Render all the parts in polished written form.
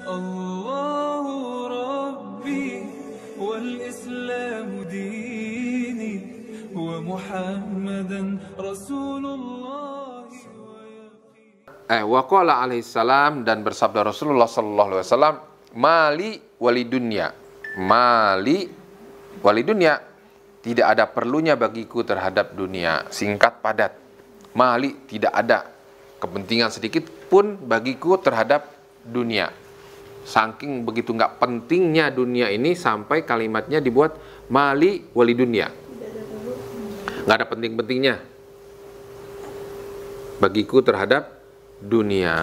الله ربي والإسلام ديني ومحمدا رسول الله. Waqala alaihissalam, dan bersabda Rasulullah sallallahu alaihi wasallam, mali walidunya, mali walidunya, tidak ada perlunya bagiku terhadap dunia. Singkat padat, mali, tidak ada kepentingan sedikit pun bagiku terhadap dunia. Saking begitu nggak pentingnya dunia ini sampai kalimatnya dibuat mali walidunya. Nggak ada penting-pentingnya bagiku terhadap dunia.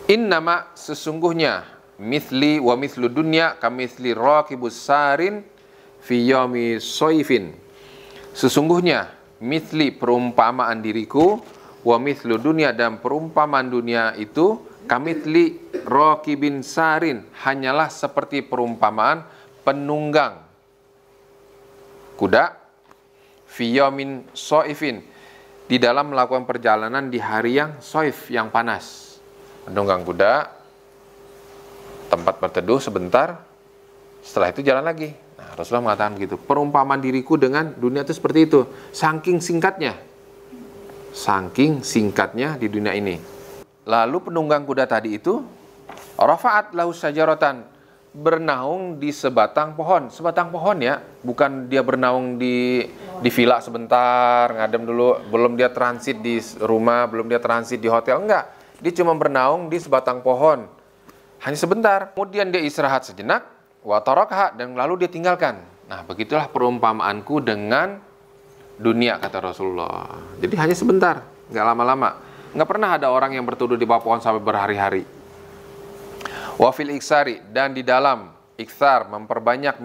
Innama, sesungguhnya, mithli wa mithlu dunya kamithli raqibus sarin fi yaumi soifin. Sesungguhnya mithli, perumpamaan diriku, wa mithlu dunya, dan perumpamaan dunia itu, kamithli raqibin sarin, hanyalah seperti perumpamaan penunggang kuda, fi yaumin soifin, di dalam melakukan perjalanan di hari yang soif, yang panas. Menunggang kuda, tempat berteduh sebentar, setelah itu jalan lagi. Nah, Rasulullah mengatakan begitu. Perumpamaan diriku dengan dunia itu seperti itu. Saking singkatnya di dunia ini. Lalu penunggang kuda tadi itu, rafa'at lahu syajaratan, bernaung di sebatang pohon. Sebatang pohon ya, bukan dia bernaung di villa sebentar, ngadem dulu, belum dia transit di rumah, belum dia transit di hotel, enggak. Dia cuma bernaung di sebatang pohon, hanya sebentar. Kemudian dia istirahat sejenak, wa tarakha, dan lalu dia tinggalkan. Nah, begitulah perumpamaanku dengan dunia, kata Rasulullah. Jadi hanya sebentar, nggak lama-lama. Nggak pernah ada orang yang berteduh di bawah pohon sampai berhari-hari. Wa fil iksari, dan di dalam iksar, memperbanyak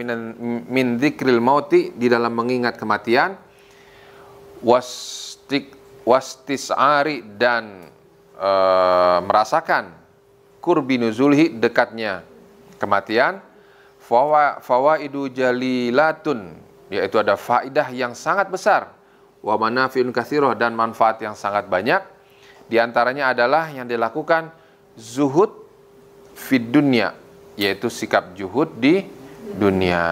min dzikril mauti, di dalam mengingat kematian, wastis'ari, dan merasakan kurbi nuzulhi, dekatnya kematian, fawaidu jalilatun, yaitu ada faidah yang sangat besar, wa manafiun katsiroh, dan manfaat yang sangat banyak. Di antaranya adalah yang dilakukan zuhud fid dunya, yaitu sikap juhud di dunia.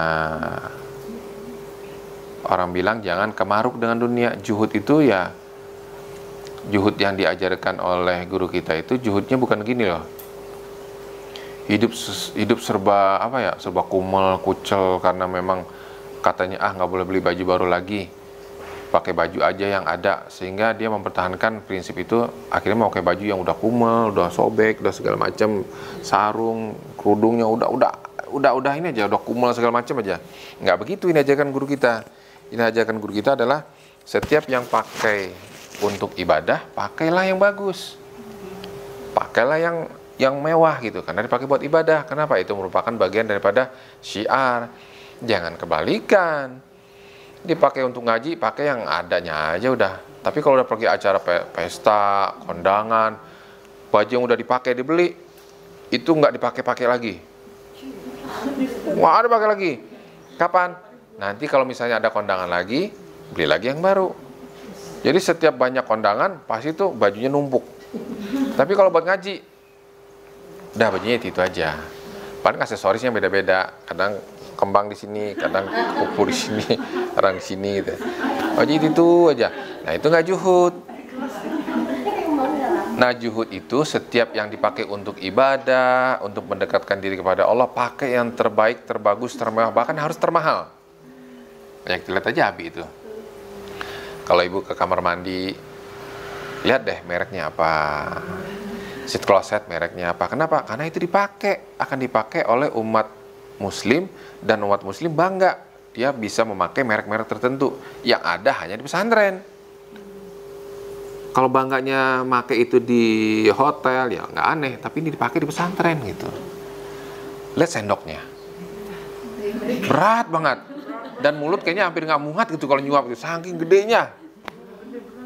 Orang bilang jangan kemaruk dengan dunia. Juhud itu ya, juhud yang diajarkan oleh guru kita itu juhudnya bukan gini loh. Hidup serba serba kumel, kucel, karena memang katanya nggak boleh beli baju baru lagi, pakai baju aja yang ada, sehingga dia mempertahankan prinsip itu. Akhirnya mau pakai baju yang udah kumel, udah sobek, udah segala macam, sarung, kerudungnya udah ini aja, udah kumel segala macam aja. Nggak begitu ini ajarkan guru kita. Ini ajarkan guru kita adalah setiap yang pakai untuk ibadah, pakailah yang bagus, pakailah yang mewah gitu, karena dipakai buat ibadah. Kenapa? Itu merupakan bagian daripada syiar. Jangan kebalikan, dipakai untuk ngaji, pakai yang adanya aja udah. Tapi kalau udah pergi acara pesta, kondangan, baju yang udah dipakai dibeli, itu nggak dipakai-pakai lagi. Wah, ada pakai lagi. Kapan? Nanti kalau misalnya ada kondangan lagi, beli lagi yang baru. Jadi setiap banyak kondangan, pasti tuh bajunya numpuk. Tapi kalau buat ngaji, udah bajunya itu aja. Paling aksesorisnya beda-beda. Kadang kembang di sini, kadang kupu di sini, orang di sini gitu. Baju itu aja. Nah, itu nggak juhud. Nah, juhud itu setiap yang dipakai untuk ibadah, untuk mendekatkan diri kepada Allah, pakai yang terbaik, terbagus, termewah, bahkan harus termahal. Banyak dilihat aja Abi itu. Kalau ibu ke kamar mandi, lihat deh mereknya apa, seat closet mereknya apa. Kenapa? Karena itu akan dipakai oleh umat muslim, dan umat muslim bangga dia bisa memakai merek-merek tertentu yang ada hanya di pesantren. Kalau bangganya make itu di hotel ya nggak aneh, tapi ini dipakai di pesantren gitu. Lihat sendoknya, berat banget, dan mulut kayaknya hampir nggak muat gitu kalau nyuap gitu, saking gedenya.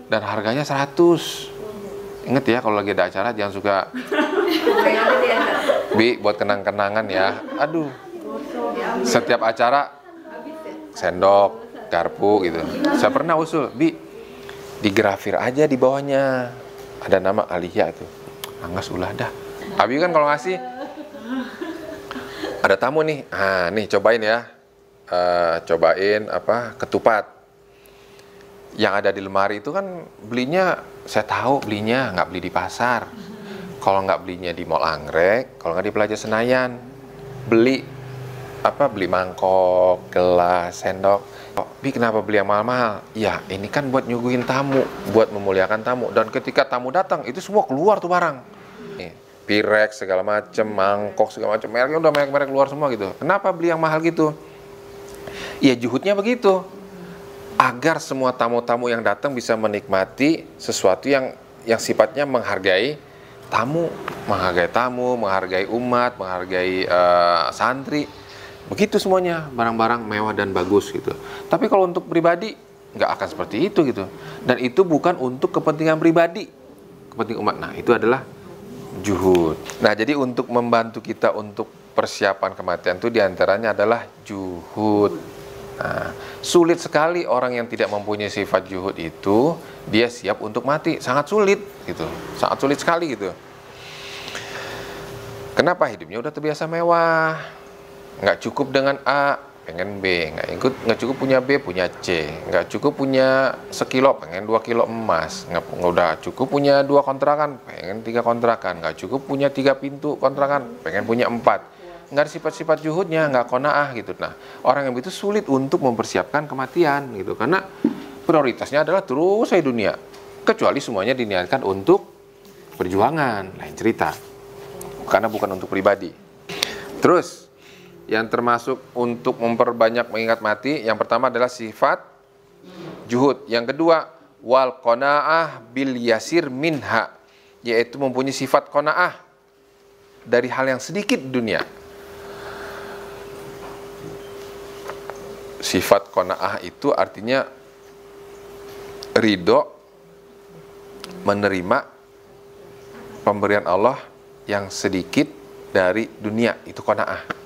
Dan harganya 100. Ingat ya, kalau lagi ada acara jangan suka Bi, buat kenang-kenangan ya. Aduh, setiap acara sendok, garpu gitu. Saya pernah usul, Bi, digrafir aja di bawahnya ada nama Aliyah itu. Anggas ulah dah, Abi kan kalau ngasih, ada tamu nih, nih cobain ya, cobain apa ketupat. Yang ada di lemari itu kan belinya, saya tahu belinya nggak beli di pasar. Kalau nggak belinya di Mall Anggrek, kalau nggak di Plaza Senayan, beli mangkok, gelas, sendok. Bi, kenapa beli yang mahal-mahal? Ya, ini kan buat nyuguhin tamu, buat memuliakan tamu. Dan ketika tamu datang, itu semua keluar tuh barang. Nih, Pirex segala macem, mangkok segala macem, mereknya udah merek-merek keluar semua gitu. Kenapa beli yang mahal gitu? Ya juhudnya begitu, agar semua tamu-tamu yang datang bisa menikmati sesuatu yang sifatnya menghargai tamu, menghargai umat, menghargai santri. Begitu semuanya, barang-barang mewah dan bagus gitu. Tapi kalau untuk pribadi, nggak akan seperti itu gitu. Dan itu bukan untuk kepentingan pribadi, kepentingan umat. Nah, itu adalah juhud. Nah, jadi untuk membantu kita untuk persiapan kematian itu diantaranya adalah juhud. Nah, sulit sekali orang yang tidak mempunyai sifat juhud itu, dia siap untuk mati. Sangat sulit gitu. Sangat sulit sekali gitu. Kenapa? Hidupnya udah terbiasa mewah. Nggak cukup dengan A, pengen B. Nggak cukup punya B, punya C. Nggak cukup punya sekilo, pengen 2 kilo emas. Nggak udah cukup punya 2 kontrakan, pengen 3 kontrakan. Nggak cukup punya 3 pintu kontrakan, pengen punya 4. Nggak ada sifat-sifat juhudnya, nggak qanaah gitu. Nah, orang yang itu sulit untuk mempersiapkan kematian gitu, karena prioritasnya adalah terus saya dunia. Kecuali semuanya diniatkan untuk perjuangan, lain cerita. Karena bukan untuk pribadi. Terus, yang termasuk untuk memperbanyak mengingat mati, yang pertama adalah sifat juhud. Yang kedua, wal qanaah bil yasir minha, yaitu mempunyai sifat qanaah dari hal yang sedikit di dunia. Sifat qanaah itu artinya ridho menerima pemberian Allah yang sedikit dari dunia, itu qanaah.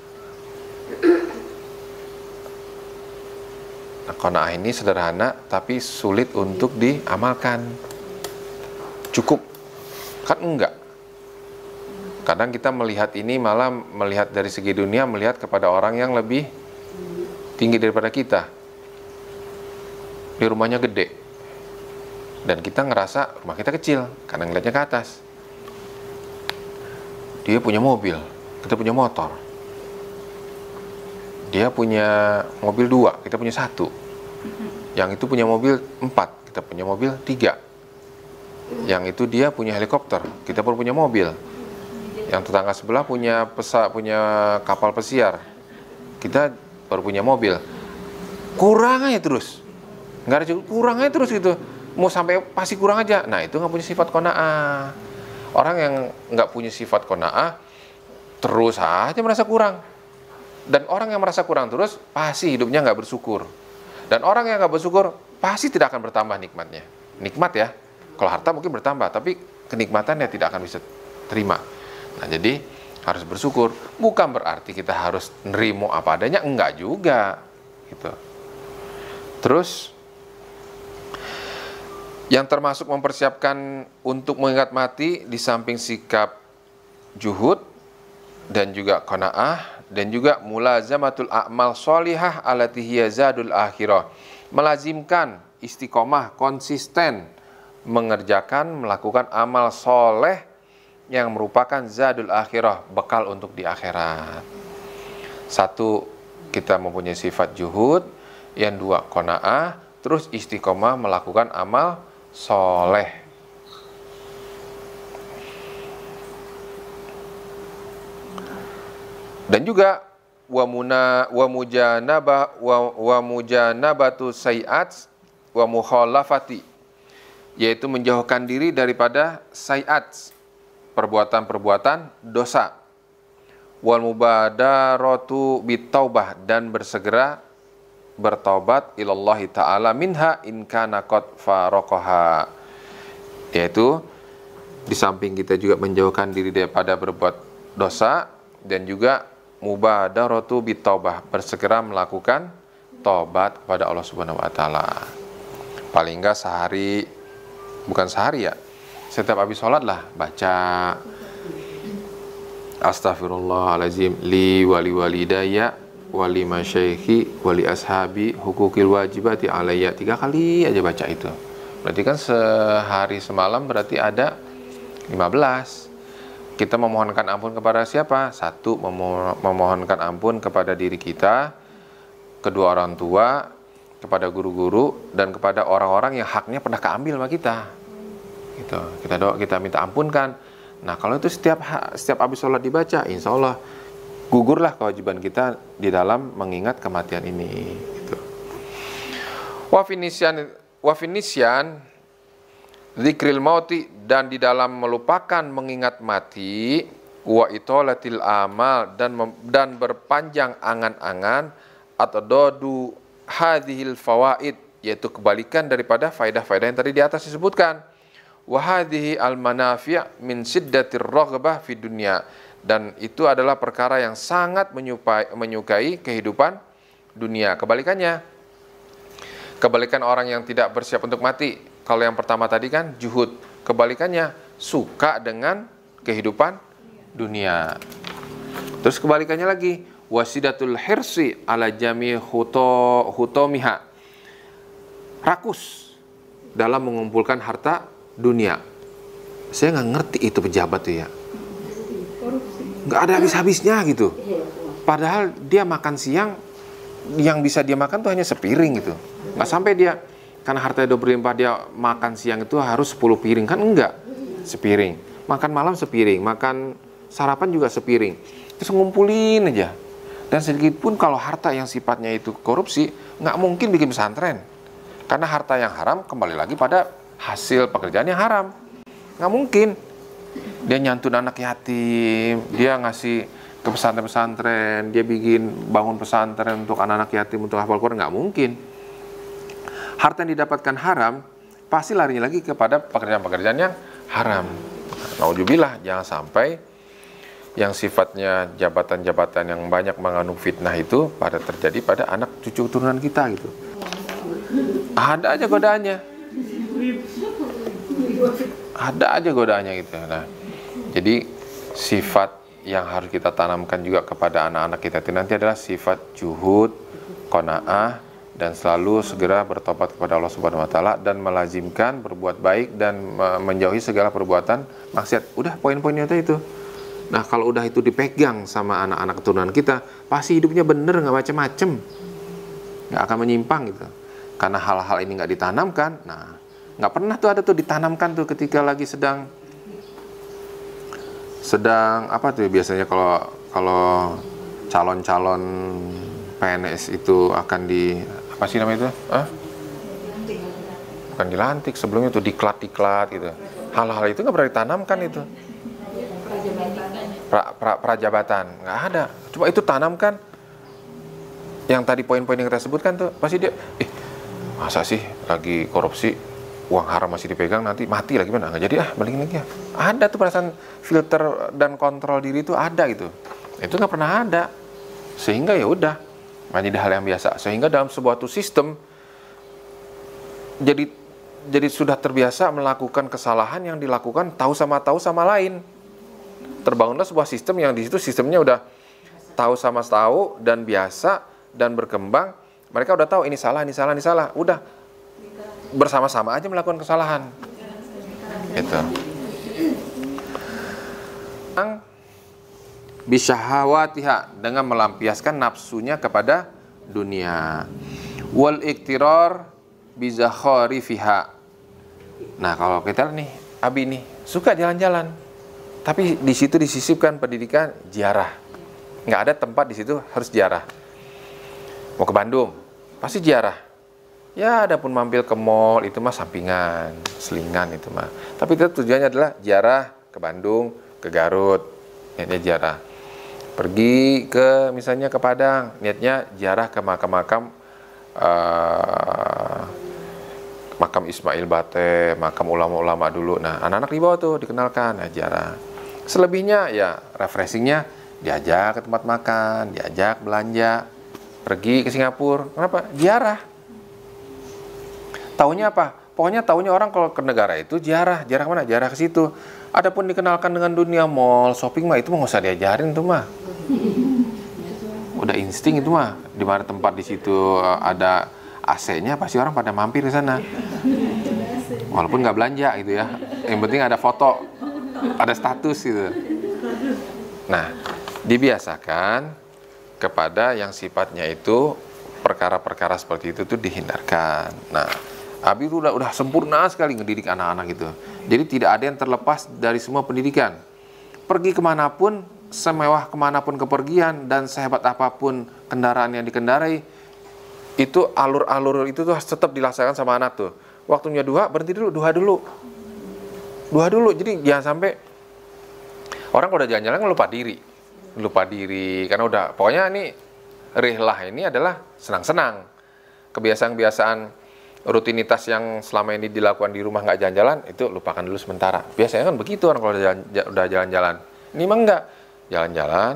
Nah, qanaah ini sederhana tapi sulit untuk diamalkan. Cukup kan enggak. Kadang kita melihat ini malah melihat dari segi dunia, melihat kepada orang yang lebih tinggi daripada kita. Di rumahnya gede. Dan kita ngerasa rumah kita kecil karena ngeliatnya ke atas. Dia punya mobil, kita punya motor. Dia punya mobil 2, kita punya 1. Yang itu punya mobil 4, kita punya mobil 3. Yang itu dia punya helikopter, kita baru punya mobil. Yang tetangga sebelah punya kapal pesiar, kita baru punya mobil. Kurang aja terus, nggak ada cukup, kurang aja terus gitu. Mau sampai pasti kurang aja. Nah, itu nggak punya sifat qanaah. Orang yang nggak punya sifat qanaah terus aja merasa kurang. Dan orang yang merasa kurang terus pasti hidupnya nggak bersyukur. Dan orang yang nggak bersyukur pasti tidak akan bertambah nikmatnya. Nikmat ya, kalau harta mungkin bertambah, tapi kenikmatannya tidak akan bisa terima. Nah, jadi harus bersyukur. Bukan berarti kita harus nerimo apa adanya, enggak juga gitu. Terus yang termasuk mempersiapkan untuk mengingat mati di samping sikap juhud dan juga qanaah dan juga mulazamatul a'mal sholihah allati hiya zadul akhirah. Melazimkan istiqomah, konsisten melakukan amal soleh yang merupakan zadul akhirah, bekal untuk di akhirat. 1, kita mempunyai sifat juhud. Yang 2, qanaah. Terus istiqomah melakukan amal soleh. Dan juga wa mujanabatu sayiat wa mukhalafati, yaitu menjauhkan diri daripada sayiat, perbuatan-perbuatan dosa. Wal mubadaratu bitaubah, dan bersegera bertaubat ilallahi ta'ala minha in kana qad faraqaha, yaitu di samping kita juga menjauhkan diri daripada berbuat dosa, dan juga mubadaratu bitaubah, bersegera melakukan taubat kepada Allah Subhanahu wa taala. Paling enggak setiap habis sholat lah baca Astaghfirullahalazim li wali walidayya wali masyaikhi wali ashabi hukukil wajibati alayya. 3 kali aja baca itu. Berarti kan sehari semalam berarti ada 15. Kita memohonkan ampun kepada siapa? 1, memohonkan ampun kepada diri kita, kedua orang tua, kepada guru-guru, dan kepada orang-orang yang haknya pernah keambil sama kita. Gitu. Kita doa, kita minta ampunkan. Nah, kalau itu setiap habis sholat dibaca, insya Allah gugurlah kewajiban kita di dalam mengingat kematian ini. Gitu. Wafinisyan zikril mauti, dan di dalam melupakan mengingat mati, wa itolatil amal, dan berpanjang angan-angan, atau dodu hadhil fawaid, yaitu kebalikan daripada faedah-faedah yang tadi di atas disebutkan. Wa hadhihi al manafi' min siddatir raghbah fi dunya, dan itu adalah perkara yang sangat menyukai kehidupan dunia. Kebalikannya, kebalikan orang yang tidak bersiap untuk mati. Kalau yang pertama tadi kan juhud, kebalikannya suka dengan kehidupan dunia. Terus kebalikannya lagi, wasidatul hirsi ala jami hutomiha, rakus dalam mengumpulkan harta dunia. Saya nggak ngerti itu pejabat tuh ya, nggak ada habis-habisnya gitu. Padahal dia makan siang, yang bisa dia makan tuh hanya sepiring gitu. Nggak sampai dia, karena hartanya udah berlimpah, dia makan siang itu harus 10 piring. Kan enggak, sepiring. Makan malam sepiring, makan sarapan juga sepiring. Terus ngumpulin aja. Dan sedikit pun kalau harta yang sifatnya itu korupsi, nggak mungkin bikin pesantren. Karena harta yang haram kembali lagi pada hasil pekerjaan yang haram. Nggak mungkin. Dia nyantun anak yatim, dia ngasih ke pesantren-pesantren, dia bangun pesantren untuk anak-anak yatim, untuk hafal Quran, nggak mungkin. Harta yang didapatkan haram, pasti larinya lagi kepada pekerjaan-pekerjaan yang haram. Nauzubillah, jangan sampai yang sifatnya jabatan-jabatan yang banyak mengandung fitnah itu pada terjadi pada anak cucu turunan kita gitu. Ada aja godaannya. Ada aja godaannya gitu. Nah, jadi sifat yang harus kita tanamkan juga kepada anak-anak kita itu nanti adalah sifat juhud, qanaah, dan selalu segera bertobat kepada Allah Subhanahu wa taala dan melazimkan berbuat baik dan menjauhi segala perbuatan maksiat. Udah poin-poinnya itu. Nah, kalau udah itu dipegang sama anak-anak keturunan kita, pasti hidupnya bener, nggak macem-macem, nggak akan menyimpang gitu. Karena hal-hal ini nggak ditanamkan, nah nggak pernah tuh ada tuh ditanamkan tuh ketika lagi sedang apa tuh biasanya kalau calon-calon PNS itu akan di apa sih namanya itu? Bukan dilantik, sebelumnya tuh diklat gitu. Hal-hal itu nggak pernah ditanamkan itu. Prajabatan nggak ada. Coba itu tanamkan. Yang tadi poin-poin yang kita sebutkan tuh pasti dia, masa sih lagi korupsi, uang haram masih dipegang, nanti mati lagi mana? Nggak jadi balikin lagi ya. Ada tuh perasaan filter dan kontrol diri itu ada gitu. Itu nggak pernah ada. Sehingga ya udah menjadi hal yang biasa. Sehingga dalam sebuah sistem jadi sudah terbiasa melakukan kesalahan yang dilakukan tahu sama lain. Terbangunlah sebuah sistem yang di situ sistemnya udah tahu sama tahu dan biasa dan berkembang. Mereka udah tahu ini salah. Udah bersama-sama aja melakukan kesalahan. Itu. Bisyahawatiha, dengan melampiaskan nafsunya kepada dunia. Wal iktirar bizakharifiha. Nah, kalau kita nih, Abi nih suka jalan-jalan, tapi di situ disisipkan pendidikan ziarah. Nggak ada tempat di situ harus ziarah. Mau ke Bandung, pasti ziarah. Ya, adapun mampir ke mall itu mah sampingan, selingan itu mah. Tapi itu tujuannya adalah ziarah ke Bandung, ke Garut, niatnya ziarah. Pergi ke misalnya ke Padang, niatnya ziarah ke makam-makam makam Ismail Bate, makam ulama-ulama dulu. Nah, anak-anak di bawah tuh dikenalkan, ziarah. Selebihnya ya refreshingnya diajak ke tempat makan, diajak belanja, pergi ke Singapura. Kenapa? Ziarah. Taunya apa? Pokoknya taunya orang kalau ke negara itu ziarah. Ziarah mana? Ziarah ke situ. Adapun dikenalkan dengan dunia mall, shopping mah itu mah nggak usah diajarin tuh mah. Udah insting itu mah. Di mana tempat di situ ada AC-nya pasti orang pada mampir ke sana. Walaupun nggak belanja gitu ya. Yang penting ada foto, ada status gitu. Nah, dibiasakan kepada yang sifatnya itu perkara-perkara seperti itu tuh dihindarkan. Nah, Abi itu udah sempurna sekali ngedidik anak-anak itu. Jadi tidak ada yang terlepas dari semua pendidikan. Pergi kemanapun, semewah kemanapun kepergian, dan sehebat apapun kendaraan yang dikendarai, itu alur-alur itu tuh tetap dilaksanakan sama anak tuh. Waktunya duha, berhenti dulu, duha dulu. Duha dulu, jadi jangan sampai orang kalau udah jalan-jalan lupa diri. Lupa diri, karena udah, pokoknya ini rihlah ini adalah senang-senang. Kebiasaan-kebiasaan rutinitas yang selama ini dilakukan di rumah nggak jalan-jalan, itu lupakan dulu sementara. Biasanya kan begitu orang kalau udah jalan-jalan. Ini mah enggak. Jalan-jalan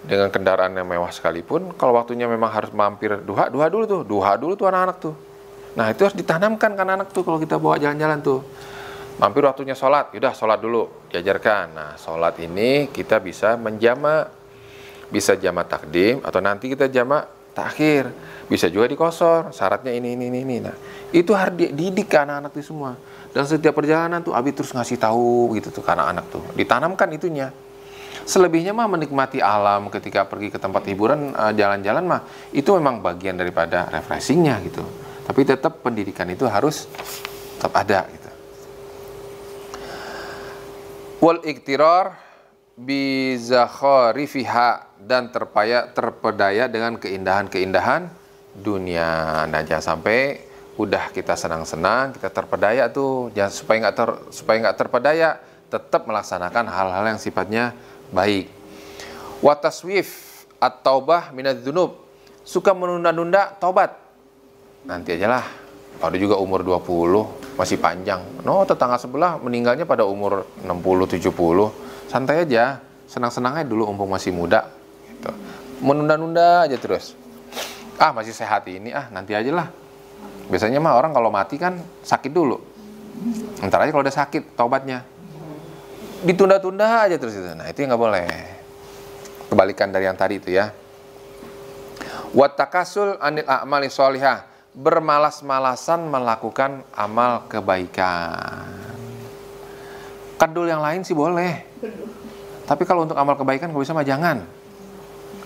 dengan kendaraan yang mewah sekalipun, kalau waktunya memang harus mampir duha dulu tuh anak-anak tuh. Nah, itu harus ditanamkan kan anak tuh kalau kita bawa jalan-jalan tuh. Mampir waktunya sholat, yaudah sholat dulu, diajarkan. Nah, sholat ini kita bisa menjama, bisa jama takdim, atau nanti kita jama takhir. Bisa juga dikosor, syaratnya ini. Nah, itu harus dididik ke anak-anak itu semua. Dan setiap perjalanan tuh Abi terus ngasih tahu gitu tuh ke anak-anak tuh. Ditanamkan itunya. Selebihnya mah menikmati alam ketika pergi ke tempat hiburan, jalan-jalan mah itu memang bagian daripada refreshingnya gitu. Tapi tetap pendidikan itu harus tetap ada gitu. Wal iktirar bi zakharifiha, dan terpedaya dengan keindahan-keindahan dunia. Nah, jangan sampai udah kita senang-senang, kita terpedaya tuh. Jangan supaya nggak terpedaya, tetap melaksanakan hal-hal yang sifatnya baik. Wa taswif at-taubah minadz-dzunub, suka menunda-nunda taubat. Nanti ajalah. Ada juga umur 20 masih panjang. No, tetangga sebelah meninggalnya pada umur 60-70. Santai aja, senang-senang aja dulu mumpung masih muda gitu. Menunda-nunda aja terus. Masih sehat ini, nanti aja lah. Biasanya mah orang kalau mati kan sakit dulu. Ntar aja kalau udah sakit taubatnya. Ditunda-tunda aja terus itu. Nah, itu yang nggak boleh. Kebalikan dari yang tadi itu ya. Wat takasul anil a'mali sholihah, bermalas-malasan melakukan amal kebaikan. Kadul yang lain sih boleh. Tapi kalau untuk amal kebaikan kalau bisa mah jangan.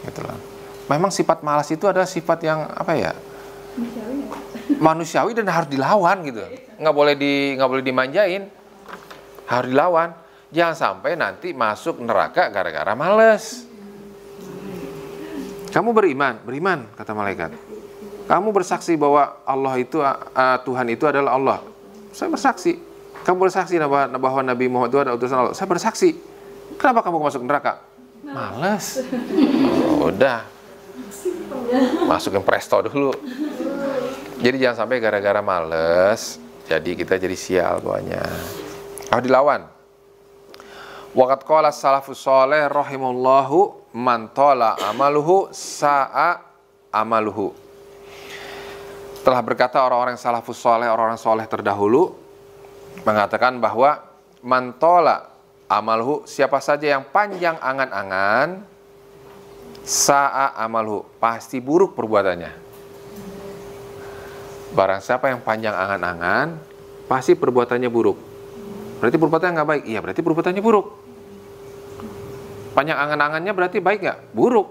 Gitu loh. Memang sifat malas itu adalah sifat yang apa ya? Manusiawi dan harus dilawan gitu. Nggak boleh dimanjain. Harus dilawan. Jangan sampai nanti masuk neraka gara-gara males. Kamu beriman kata malaikat. Kamu bersaksi bahwa Allah itu Tuhan itu adalah Allah. Saya bersaksi. Kamu bersaksi bahwa Nabi Muhammad itu adalah utusan Allah. Saya bersaksi. Kenapa kamu masuk neraka? Males. Udah. Masukin presto dulu. Jadi jangan sampai gara-gara males, jadi kita jadi sial bawahnya. Harus dilawan. Waqad qala salafus shalih rahimallahu man tala amaluhu sa'a amaluhu. Telah berkata orang-orang salafus shalih, orang-orang soleh terdahulu, mengatakan bahwa man tala amaluhu, siapa saja yang panjang angan-angan, sa'a amaluhu, pasti buruk perbuatannya. Barang siapa yang panjang angan-angan, pasti perbuatannya buruk. Berarti perbuatannya nggak baik? Iya, berarti perbuatannya buruk. Panjang angan-angannya berarti baik nggak? Buruk.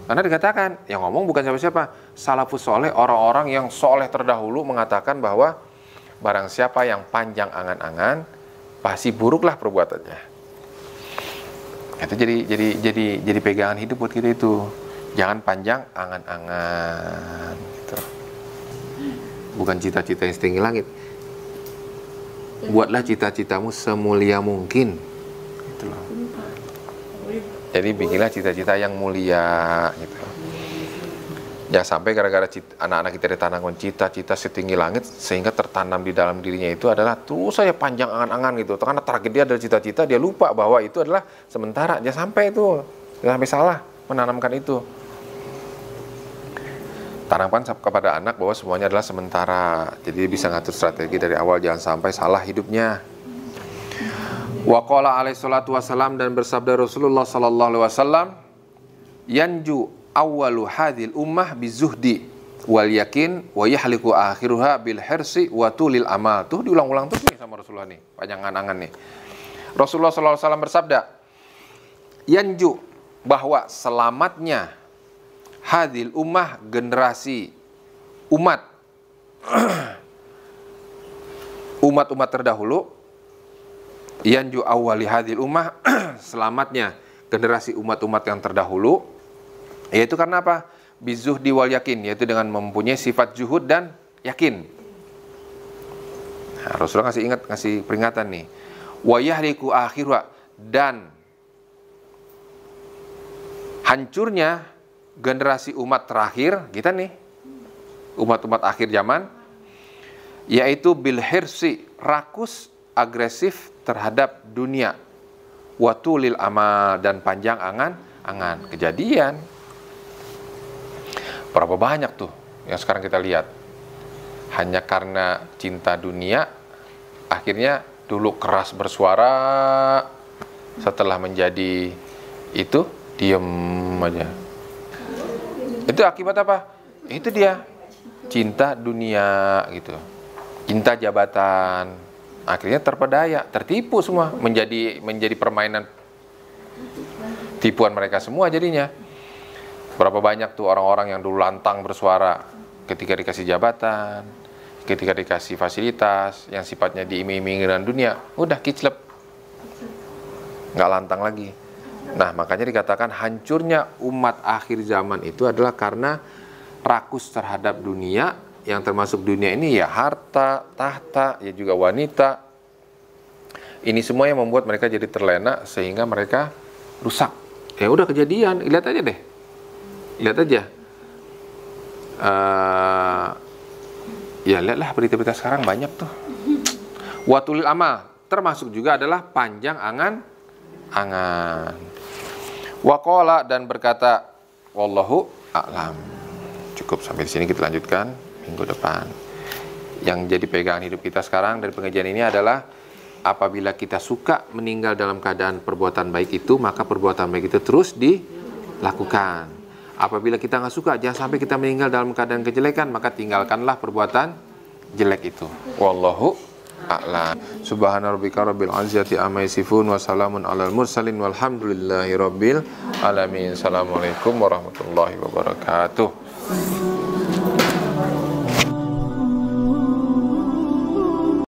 Karena dikatakan, yang ngomong bukan siapa-siapa. Salafus soleh, orang-orang yang soleh terdahulu mengatakan bahwa barang siapa yang panjang angan-angan, pasti buruklah perbuatannya. Itu jadi pegangan hidup buat kita itu. Jangan panjang angan-angan. Gitu. Bukan cita-cita yang setinggi langit. Buatlah cita-citamu semulia mungkin. Gitu loh. Jadi bikinlah cita-cita yang mulia. Gitu. Jangan sampai gara-gara anak-anak kita ditanamkan cita-cita setinggi langit sehingga tertanam di dalam dirinya itu adalah terus saya panjang angan-angan gitu. Karena target dia adalah cita-cita, dia lupa bahwa itu adalah sementara. Jangan sampai itu, jangan sampai salah menanamkan itu. Tanamkan kepada anak bahwa semuanya adalah sementara. Jadi bisa ngatur strategi dari awal, jangan sampai salah hidupnya. Wa qala alaihi salatu wasalam, dan bersabda Rasulullah sallallahu alaihi wasallam, yanju awwalu hadhil ummah bizuhdi wal yakin wa yahliku akhiruha bil hirsi wa tulil amal. Tuh diulang-ulang terus nih sama Rasulullah nih, panjang angan nih. Rasulullah sallallahu alaihi wasallam bersabda, yanju, bahwa selamatnya hadhil ummah, generasi umat umat-umat terdahulu, yanju awwali hadhil ummah, selamatnya generasi umat-umat yang terdahulu, yaitu karena apa? Bizuhdi wal yakin, yaitu dengan mempunyai sifat zuhud dan yakin. Nah, Rasulullah ngasih peringatan nih. Wa yahliku akhiruha, dan hancurnya generasi umat terakhir kita nih, umat-umat akhir zaman, yaitu bil hirsi, rakus, agresif terhadap dunia, watulil amal, dan panjang angan-angan. Kejadian berapa banyak tuh yang sekarang kita lihat, hanya karena cinta dunia akhirnya dulu keras bersuara, setelah menjadi itu diem aja. Itu akibat apa? Itu dia, cinta dunia gitu, cinta jabatan, akhirnya terpedaya, tertipu semua, menjadi permainan tipuan mereka semua jadinya. Berapa banyak tuh orang-orang yang dulu lantang bersuara ketika dikasih jabatan, ketika dikasih fasilitas yang sifatnya diiming-imingi dengan dunia, udah kiclep, nggak lantang lagi. Nah, makanya dikatakan hancurnya umat akhir zaman itu adalah karena rakus terhadap dunia, yang termasuk dunia ini ya harta, tahta, ya juga wanita. Ini semua yang membuat mereka jadi terlena sehingga mereka rusak. Ya udah kejadian, lihat aja deh. Lihat aja. Ya lihatlah berita-berita sekarang banyak tuh. Watulil amal, termasuk juga adalah panjang angan-angan. Waqala, dan berkata, wallahu a'lam. Cukup sampai di sini, kita lanjutkan minggu depan. Yang jadi pegangan hidup kita sekarang dari pengajian ini adalah apabila kita suka meninggal dalam keadaan perbuatan baik itu, maka perbuatan baik itu terus dilakukan. Apabila kita nggak suka, jangan sampai kita meninggal dalam keadaan kejelekan, maka tinggalkanlah perbuatan jelek itu. Wallahu a'lam. Subhana rabbika rabbil izzati amma yasifun wa salamun alal mursalin walhamdulillahi rabbil alamin. Assalamualaikum warahmatullahi wabarakatuh.